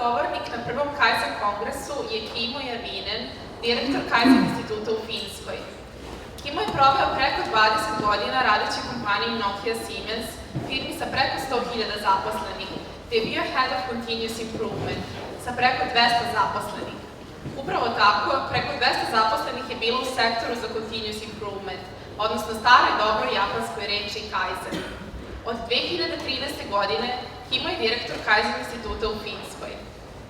govornik na prvom KAIZEN kongresu je Kimmo Jarvinen, direktor KAIZEN instituta u Finskoj. Kimmo je proveo preko 20 godina radeći u kompaniji Nokia Siemens, firmi sa preko 100.000 zaposlenih, te je bio Head of Continuous Improvement sa preko 200 zaposlenih. Upravo tako, preko 200 zaposlenih je bilo u sektoru za Continuous Improvement, odnosno staroj dobroj japanskoj reči Kaizen. Od 2013. godine Kimmo je direktor KAIZEN instituta u Finskoj.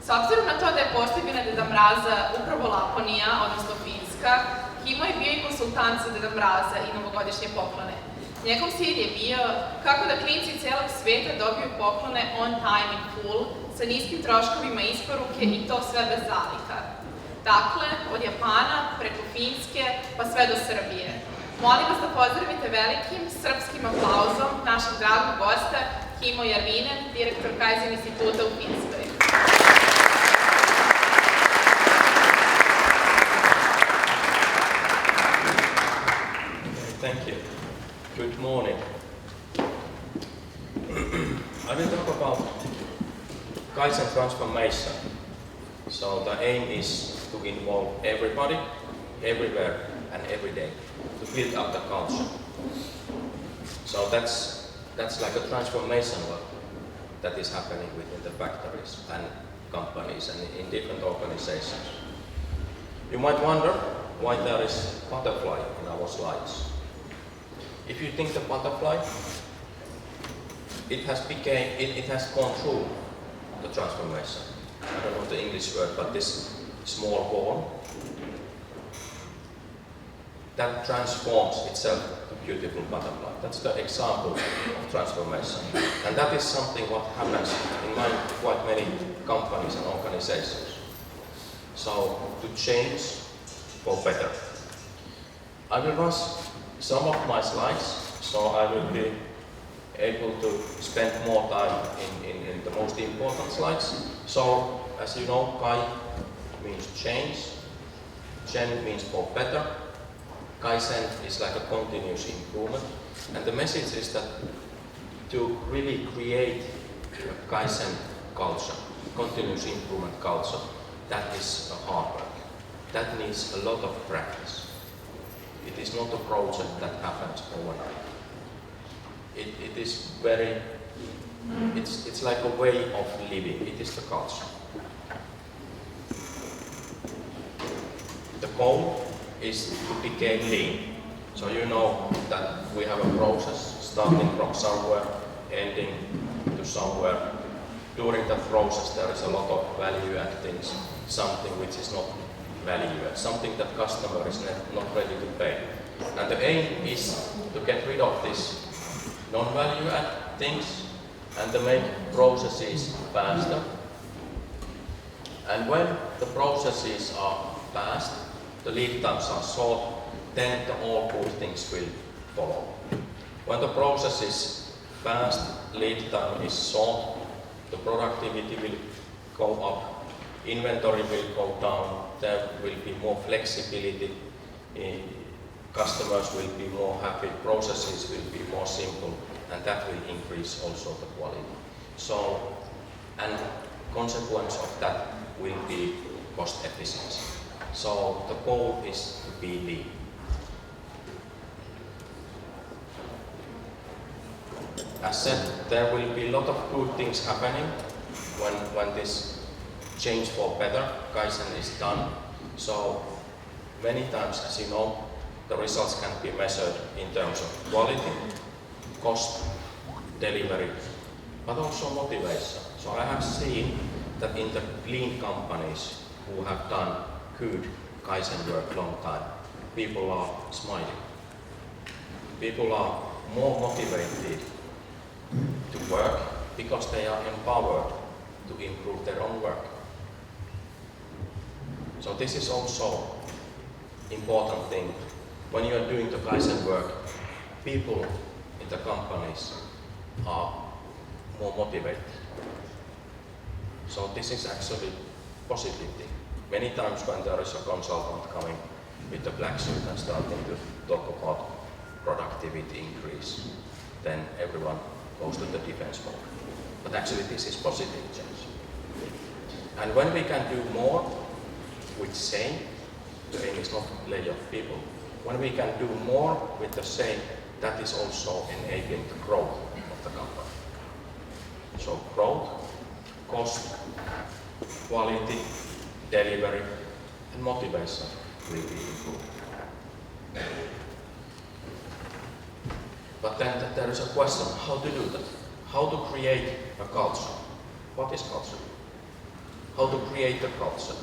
S obzirom na to da je posljedbina Deda Mraza upravo Laponija, odnosno Finska, Kimmo je bio i konsultant za Deda Mraza i novogodišnje poklone. Njegov cilj je bio kako da klinci celog sveta dobiju poklone on time in full, sa niskim troškovima isporuke i to sve bez zalika. Dakle, od Japana, preko Finske, pa sve do Srbije. Molim vas da pozdravite velikim srpskim aplauzom našeg dragog gosta, Kimmo Jarvinen, direktor KAIZEN instituta u Finskoj. Thank you. Good morning. I will talk about Kaizen Transformation. So the aim is to involve everybody, everywhere and every day to build up the culture. So that's like a transformation work that is happening within the factories and companies and in different organizations. You might wonder why there is butterfly in our slides. If you think the butterfly, it has gone through the transformation. I don't know the English word, but this small ball that transforms itself to beautiful butterfly. That's the example of transformation. And that is something what happens in quite many companies and organizations. So to change for better. I will run some of my slides, so I will be able to spend more time in the most important slides. So, as you know, Kai means change, Gen means for better, Kaizen is like a continuous improvement, and the message is that to really create a Kaizen culture, continuous improvement culture, that is a hard work. That needs a lot of practice. It is not a project that happens overnight. It is very, it's like a way of living. It is the culture. The goal is to become lean. So you know that we have a process starting from somewhere, ending to somewhere. During that process there is a lot of value add things, something which is not value add, something that customer is not ready to pay. And the aim is to get rid of these non-value add things and to make processes faster. And when the processes are fast, the lead times are short, then all good things will follow. When the process is fast, lead time is short, the productivity will go up, inventory will go down, there will be more flexibility, customers will be more happy, processes will be more simple, and that will increase also the quality. So, and consequence of that will be cost efficiency. So the goal is to be lean. As said, there will be a lot of good things happening when this change for better Kaizen is done. So many times, as you know, the results can be measured in terms of quality, cost, delivery, but also motivation. So I have seen that in the lean companies who have done good Kaizen work long time, people are smiling. People are more motivated to work because they are empowered to improve their own work. So this is also important thing. When you are doing the Kaizen work, people in the companies are more motivated. So this is actually a positive thing. Many times when there is a consultant coming with the black suit and starting to talk about productivity increase, then everyone goes to the defense mode. But actually this is positive change. And when we can do more with same, the aim is not to lay off people. When we can do more with the same, that is also enabling the growth of the company. So growth, cost, quality, delivery, and motivation will be improved. But then there is a question, how to do that? How to create a culture? What is culture? How to create a culture?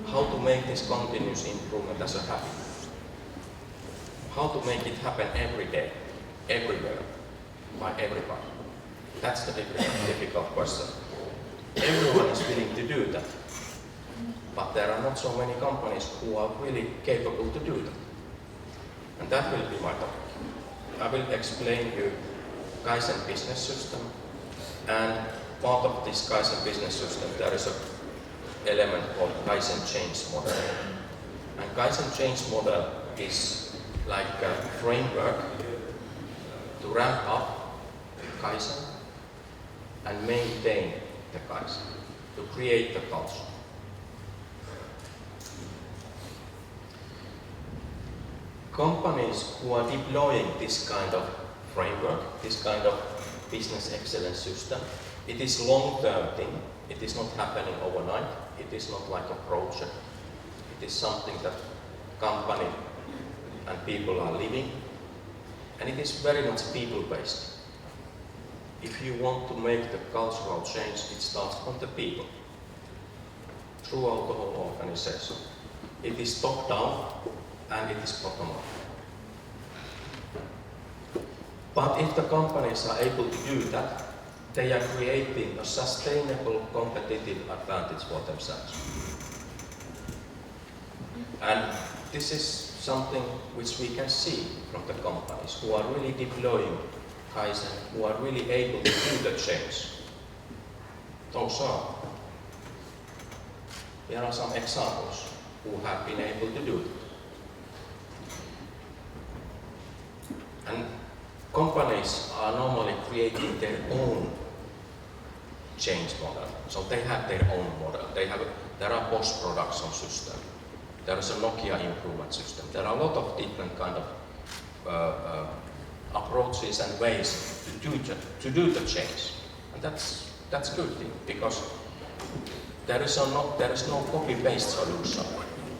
How to make this continuous improvement as a habit? How to make it happen every day, everywhere, by everybody? That's the difficult question. Everyone is willing to do that, but there are not so many companies who are really capable to do that. And that will be my topic. I will explain you Kaizen business system, and part of this Kaizen business system there is an element called Kaizen change model. And Kaizen change model is like a framework to ramp up Kaizen and maintain the Kaizen, to create the culture. Companies who are deploying this kind of framework, this kind of business excellence system, it is long-term thing. It is not happening overnight. It is not like a project. It is something that company and people are living. And it is very much people-based. If you want to make the cultural change, it starts from the people, throughout the whole organization. It is top-down and it is bottom-up. But if the companies are able to do that, they are creating a sustainable competitive advantage for themselves. And this is something which we can see from the companies who are really deploying Kaizen, who are really able to do the change. Those are. There are some examples who have been able to do it. And companies are normally creating their own change model. So they have their own model. There are post-production system. There is a Nokia improvement system. There are a lot of different kind of approaches and ways to do the change. And that's good thing, because there is no copy-paste solution.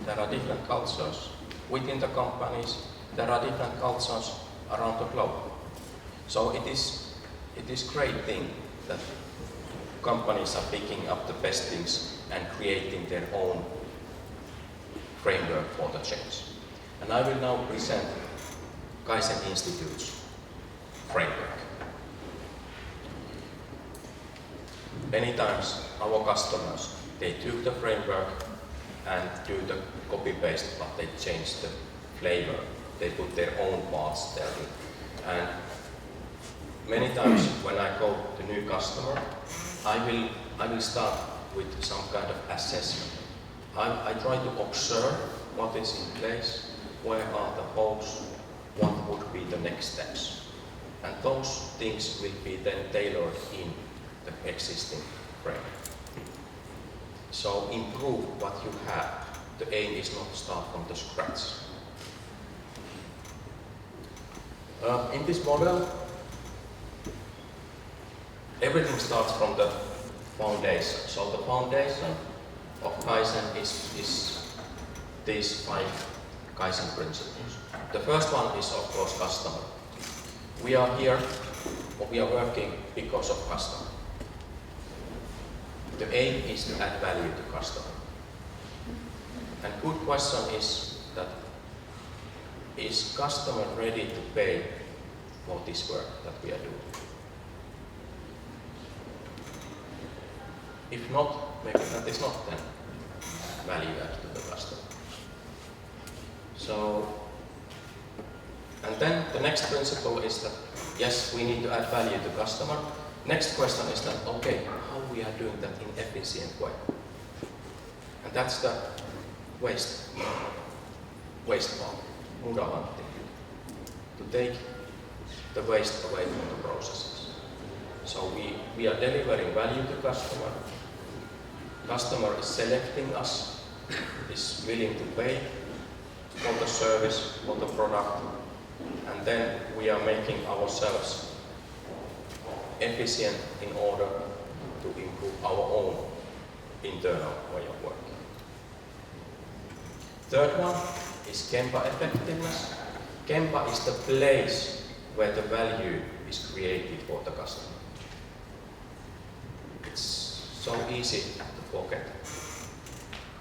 There are different cultures within the companies. There are different cultures around the globe. So it is great thing that companies are picking up the best things and creating their own framework for the change. And I will now present Kaizen Institute's framework. Many times our customers, they took the framework and do the copy-paste, but they changed the flavor. They put their own parts there. And many times when I go to new customer, I will start with some kind of assessment. I try to observe what is in place, where are the holes, what would be the next steps. And those things will be then tailored in the existing framework. So improve what you have. The aim is not to start from the scratch. In this model, everything starts from the foundation. So the foundation of Kaizen is these 5 Kaizen principles. The first one is, of course, customer. We are here, or we are working because of customer. The aim is to add value to customer. And good question is that, is customer ready to pay for this work that we are doing? If not, maybe that is not then value add to the customer. So, and then the next principle is that, yes, we need to add value to customer. Next question is that, okay, how we are doing that in efficient way? And that's the waste part, mudavanti, to take the waste away from the processes. So we are delivering value to customer, customer is selecting us, is willing to pay for the service, for the product, and then we are making ourselves efficient in order to improve our own internal way of working. Third one is Gemba effectiveness. Gemba is the place where the value is created for the customer. It's so easy to forget.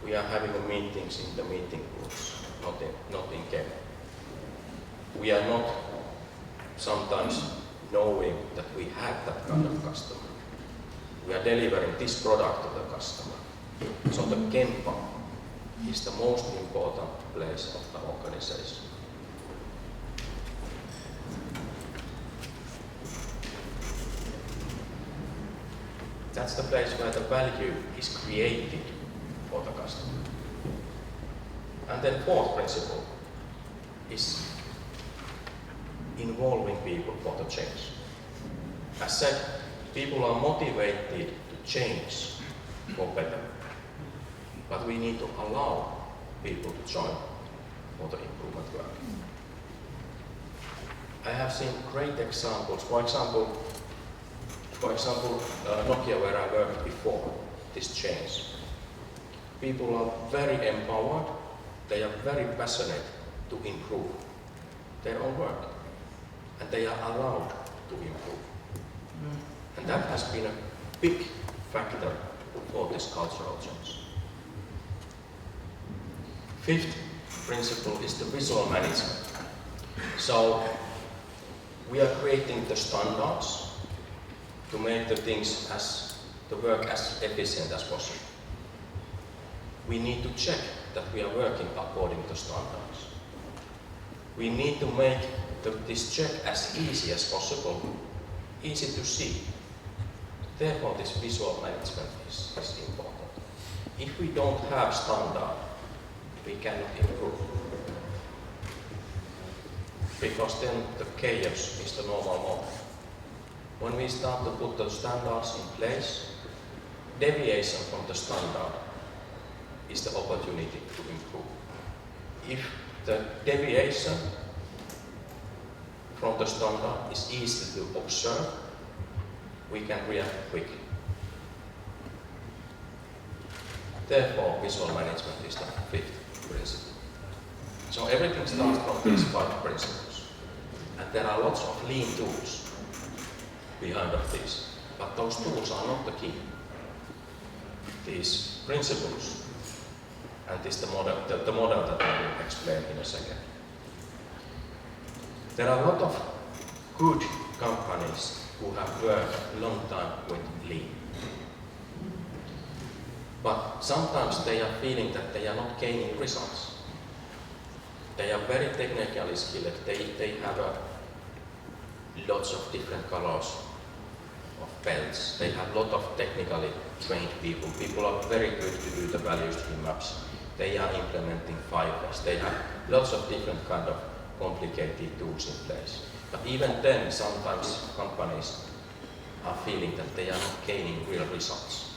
We are having meetings in the meeting rooms, not in Gemba. We are not sometimes knowing that we have that kind of customer. We are delivering this product to the customer. So the Gemba is the most important place of the organization. That's the place where the value is created for the customer. And then fourth principle is involving people for the change. As said, people are motivated to change for better, but we need to allow people to join for the improvement work. I have seen great examples. For example, Nokia, where I worked before this change. People are very empowered. They are very passionate to improve their own work, and they are allowed to improve. And that has been a big factor for this cultural change. Fifth principle is the visual management. So we are creating the standards to make the work as efficient as possible. We need to check that we are working according to standards. We need to make this check as easy as possible, easy to see. Therefore, this visual management is important. If we don't have standard, we cannot improve. Because then the chaos is the normal mode. When we start to put the standards in place, deviation from the standard is the opportunity to improve. If the deviation from the standard is easy to observe, we can react quickly. Therefore, visual management is the fifth principle. So everything starts from these 5 principles. And there are lots of lean tools behind of this, but those tools are not the key. These principles and this the model that I will explain in a second. There are a lot of good companies who have worked a long time with lean. But sometimes they are feeling that they are not gaining results. They are very technically skilled. They have lots of different colors of belts. They have a lot of technically trained people. People are very good to do the value stream maps. They are implementing 5S. They have lots of different kind of complicated tools in place. But even then, sometimes companies are feeling that they are not gaining real results.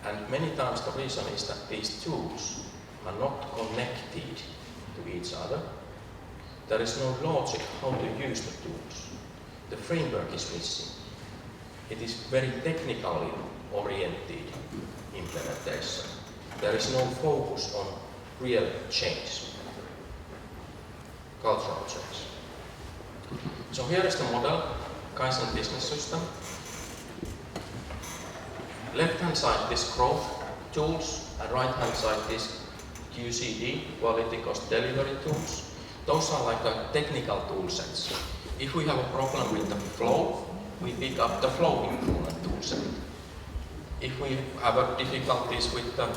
And many times the reason is that these tools are not connected to each other. There is no logic how to use the tools. The framework is missing. It is very technically oriented implementation. There is no focus on real change, cultural change. So here is the model, Kaizen business system. Left hand side this growth tools, and right hand side this QCD, quality cost delivery tools. Those are like a technical tool sets. If we have a problem with the flow, we pick up the flow improvement tool set. If we have difficulties with the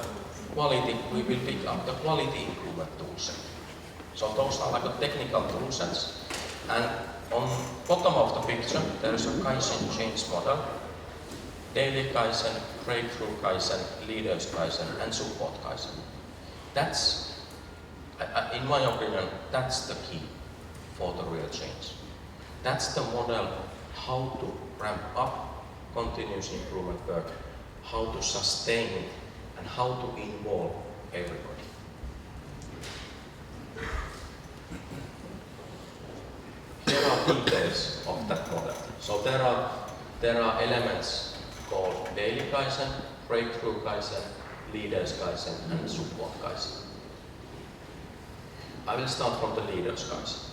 quality, we will pick up the quality improvement tool set. So those are like a technical tool sets. And on bottom of the picture, there is a Kaizen change model. Daily Kaizen, breakthrough Kaizen, leaders Kaizen, and support Kaizen. That's, in my opinion, that's the key for the real change. That's the model how to ramp up continuous improvement work, how to sustain it, and how to involve everybody. Here are details of that model. So there are elements called daily Kaizen, breakthrough Kaizen, leaders Kaizen, and support Kaizen. I will start from the leaders Kaizen.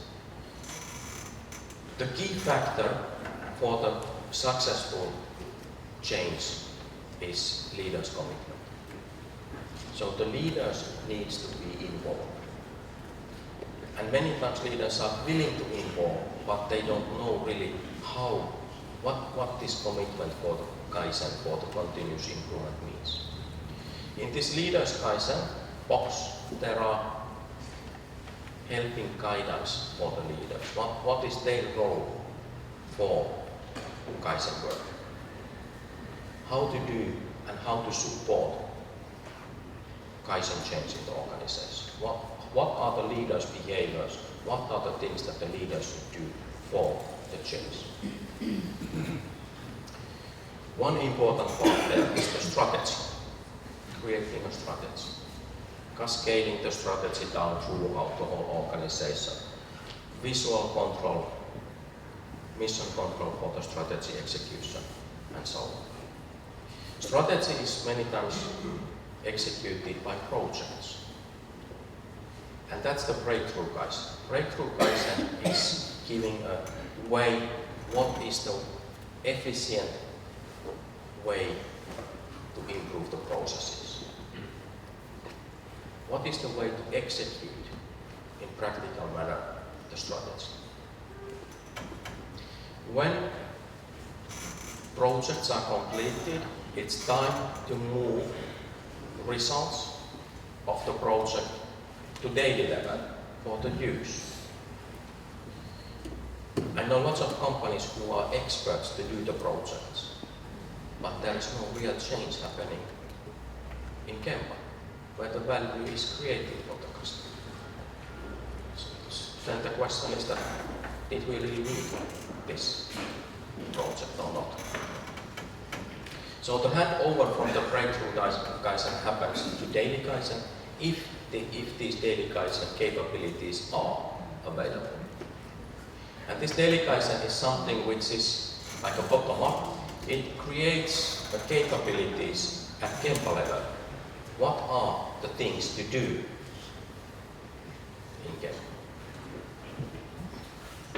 The key factor for the successful change is leaders' commitment. So the leaders needs to be involved. And many times leaders are willing to involve, but they don't know really how, what this commitment for the Kaizen, for the continuous improvement means. In this leaders Kaizen box, there are helping guidance for the leaders. What is their role for Kaizen work? How to do and how to support Kaizen change in the organization. What are the leaders' behaviors? What are the things that the leaders should do for the change? One important part there is the strategy, creating a strategy, cascading the strategy down throughout the whole organization, visual control, mission control for the strategy execution, and so on. Strategy is many times executed by projects. And that's the breakthrough Kaizen. Breakthrough Kaizen is giving a way, what is the efficient way to improve the processes. What is the way to execute in practical manner the strategy. When projects are completed, it's time to move results of the project to daily level for the use. I know lots of companies who are experts to do the projects, but there is no real change happening in Kempa, where the value is created for the customer. Then the question is that, did we really need this project or not? So the handover from the breakthrough Kaizen happens to daily Kaizen if these daily Kaizen capabilities are available. And this daily Kaizen is something which is like a bottom-up. It creates the capabilities at Kempa level. What are the things to do in Kempa?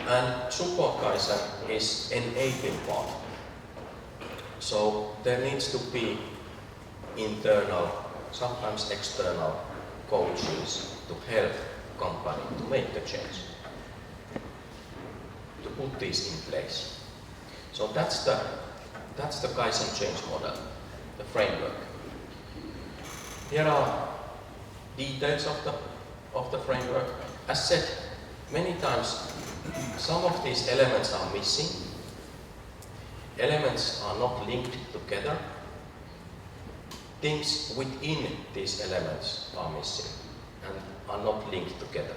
And support Kaizen is enabling part. So there needs to be internal, sometimes external coaches to help company to make the change, to put this in place. So that's the Kaizen change model, the framework. Here are details of the framework. As said, many times some of these elements are missing. Elements are not linked together. Things within these elements are missing and are not linked together.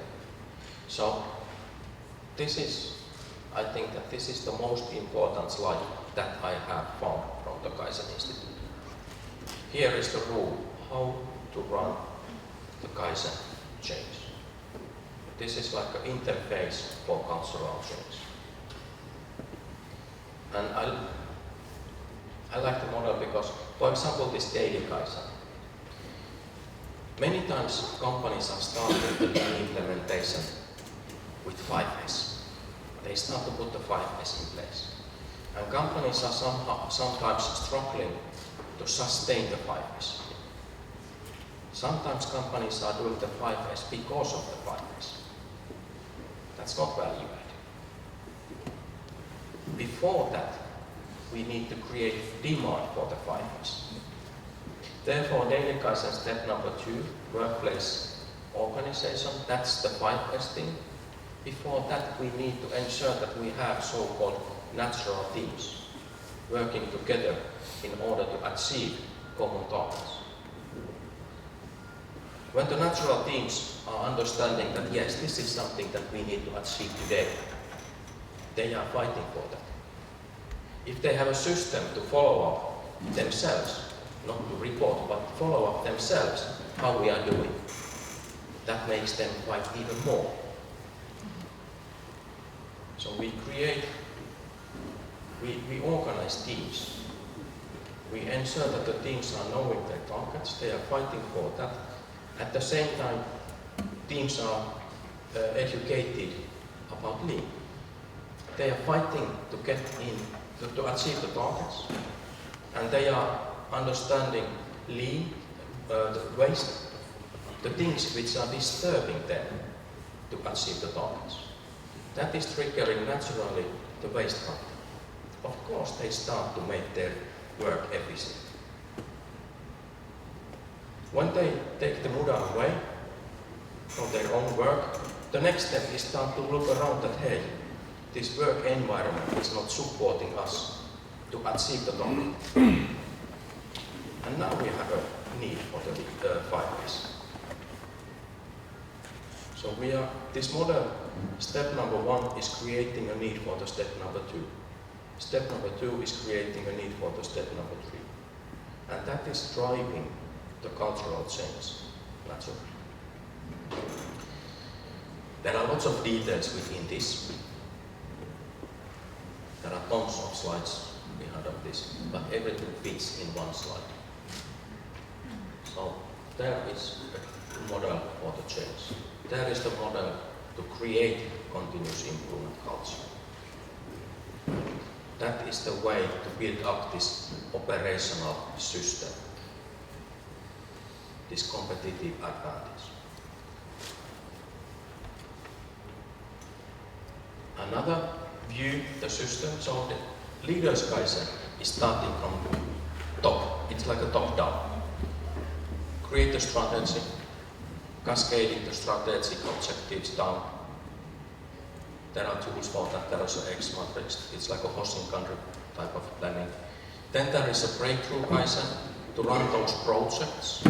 So I think that this is the most important slide that I have found from the Kaizen Institute. Here is the rule, how to run the Kaizen change. This is like an interface for cultural change. And I like the model because, for example, this daily Kaizen. Many times companies are starting the implementation with 5S. They start to put the 5S in place. And companies are sometimes struggling to sustain the 5S. Sometimes companies are doing the 5S because of the 5S. That's not value added. Before that, we need to create demand for the 5S. Therefore, daily Kaizen step number 2, workplace organization, that's the 5S thing. Before that, we need to ensure that we have so-called natural teams working together in order to achieve common targets. When the natural teams are understanding that yes, this is something that we need to achieve today, they are fighting for that. If they have a system to follow up themselves, not to report, but follow up themselves how we are doing. That makes them fight even more. So we organize teams. We ensure that the teams are knowing their targets, they are fighting for that. At the same time, teams are educated about Lean. They are fighting to get in, to achieve the targets. And they are understanding Lean, the waste, the things which are disturbing them to achieve the targets. That is triggering naturally the waste factor. Of course, they start to make their work efficient. When they take the Muda away from their own work, the next step is start to look around that, hey, this work environment is not supporting us to achieve the target. And now we have a need for the 5 Ps. So this model, step number 1 is creating a need for the step number 2. Step number 2 is creating a need for the step number 3. And that is driving the cultural change, naturally. There are lots of details within this. There are tons of slides behind of this, but everything fits in one slide. So there is a model for the change. There is the model to create continuous improvement culture. That is the way to build up this operational system, this competitive advantage. Another view, the system, so the leaders Kaizen is starting from top. It's like a top-down. Create a strategy, cascading the strategic objectives down. There are tools for that. There is an X matrix. It's like a housing country type of planning. Then there is a breakthrough Kaizen to run those projects,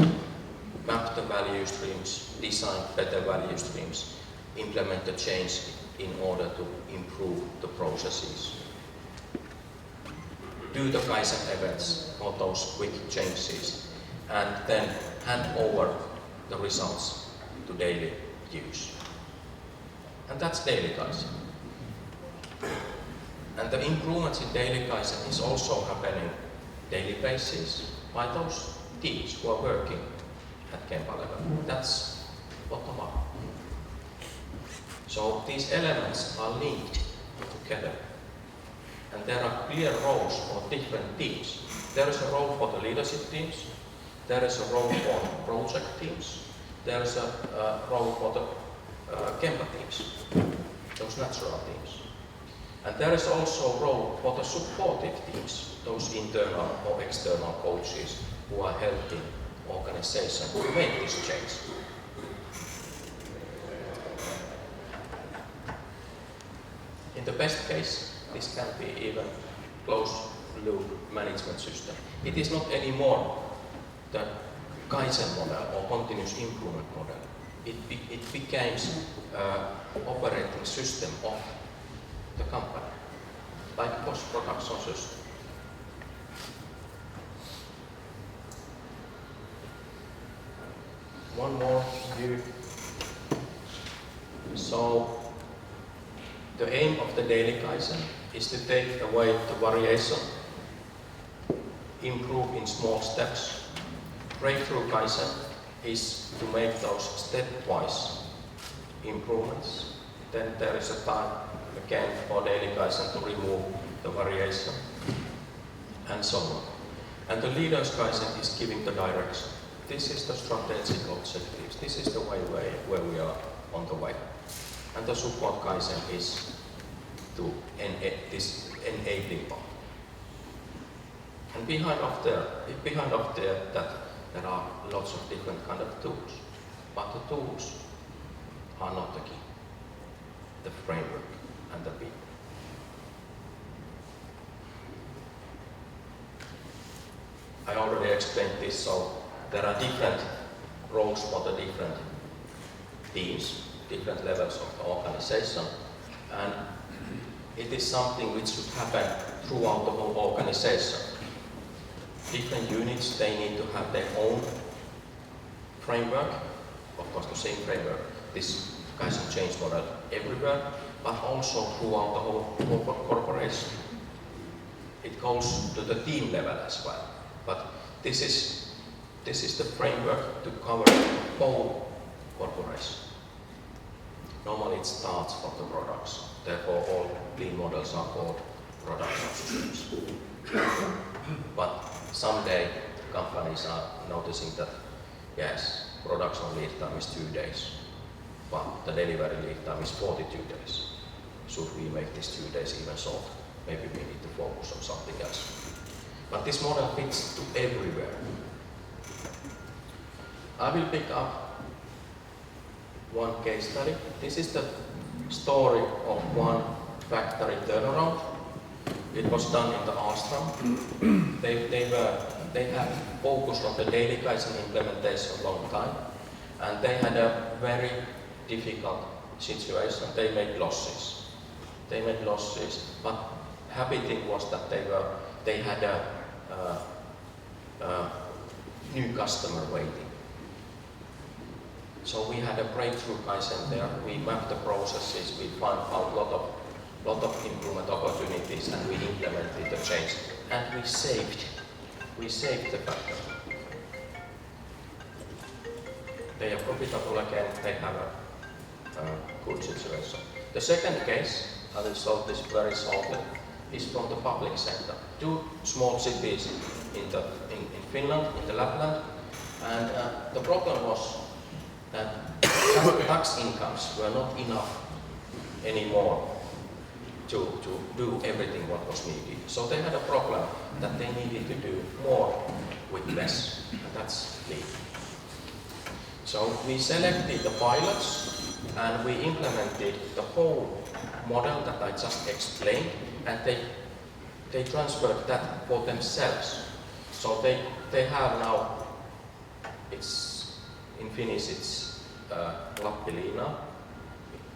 map the value streams, design better value streams, implement the change in order to improve the processes. Do the Kaizen events for those quick changes, and then hand over the results to daily use. And that's daily Kaizen. And the improvements in daily Kaizen is also happening daily basis by those teams who are working at Kempa level. That's bottom up. So these elements are linked together. And there are clear roles for different teams. There is a role for the leadership teams. There is a role for project teams. There is a role for the Kempa teams, those natural teams. And there is also a role for the supportive teams, those internal or external coaches who are helping organizations to make this change. In the best case, this can be even closed-loop management system. It is not anymore the Kaizen model or continuous improvement model. It becomes operating system of the company, like post-production system. One more view. So the aim of the daily Kaizen is to take away the variation, improve in small steps. Breakthrough Kaizen is to make those stepwise improvements. Then there is a time again for daily Kaizen to remove the variation and so on. And the leaders Kaizen is giving the direction. This is the strategic objectives. This is the way where we are on the way. And the support Kaizen is to this enabling part. And behind of that there are lots of different kind of tools, but the tools are not the key. The framework and the people. I already explained this, so there are different roles for the different teams, different levels of the organization, and it is something which should happen throughout the whole organization. different units, they need to have their own framework, of course the same framework, this Kaizen change model everywhere, but also throughout the whole corporation. It goes to the team level as well, but this is the framework to cover the whole corporation. Normally it starts from the products, therefore all lean models are called production systems. But someday companies are noticing that yes, production lead time is 2 days, but the delivery lead time is 42 days. Should we make these 2 days even shorter? Maybe we need to focus on something else. But this model fits to everywhere. I will pick up one case study. This is the story of one factory turnaround. It was done in the Alstom. They have focused on the daily Kaizen implementation a long time, and they had a very difficult situation. They made losses. But happy thing was that they had a new customer waiting. So we had a breakthrough Kaizen there. We mapped the processes. We found out lot of improvement opportunities, and we implemented the change. And we saved the factory. They are profitable again. They have a good situation. The second case, I will show this very shortly, is from the public sector. 2 small cities in Finland, in the Lapland, and the problem was that tax incomes were not enough anymore to do everything what was needed. So they had a problem that they needed to do more with less, and that's lean. So we selected the pilots and we implemented the whole model that I just explained, and they transferred that for themselves. So they have now, it's in Finnish it's Lappiliina,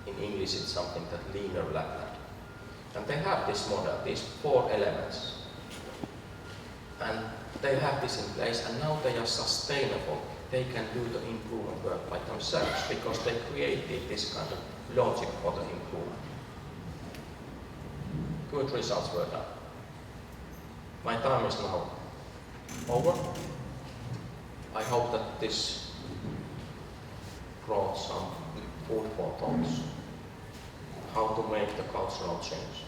in English it's something that leaner Lapland. And they have this model, these 4 elements. And they have this in place, and now they are sustainable. They can do the improvement work by themselves because they created this kind of logic for the improvement. Good results were done. My time is now over. I hope that this brought some food for thoughts. How to make the cultural change.